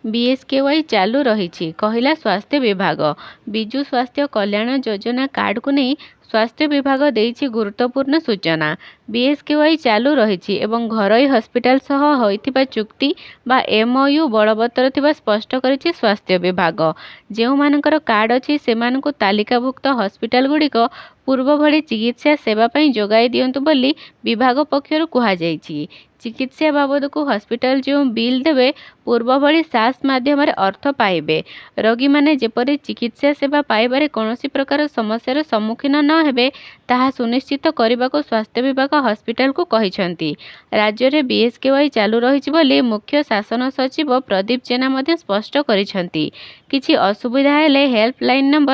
BSKY चालू रही कहला स्वास्थ्य विभाग। विजु स्वास्थ्य कल्याण योजना कार्ड को नहीं स्वास्थ्य विभाग देइछि गुरुत्वपूर्ण सूचना। बीएसकेवाई चालू रही एवं घरोई हस्पिटाल सह होइथिबा चुक्ति बा एमओयू बलवत्तर थिबा स्पष्ट करिछि स्वास्थ्य विभाग। जेउ मानकर कार्ड अछि सेमानकु तालिकाभुक्त हस्पिटाल गुड़िक पूर्व भली चिकित्सा सेवा पई जोगाई दियंतु बोली विभाग पक्षरु कुहा जाइछि। चिकित्सा बाबद को हस्पिटाल जो बिल देवे पूर्व भली सास माध्यम अर्थ पाइबे। रोगी माने जेपरि चिकित्सा सेवा पाइबारे कौनसी प्रकार समस्यार सम्मुखीन न हेबे ताहा सुनिश्चित करने को स्वास्थ्य विभाग हस्पिटाल को कहिसंती। राज्य में बीएसकेवाई चालू रही बोली मुख्य शासन सचिव प्रदीप जेना मध्य स्पष्ट करिसंती। किछि असुविधा हेले हेल्पलाइन नंबर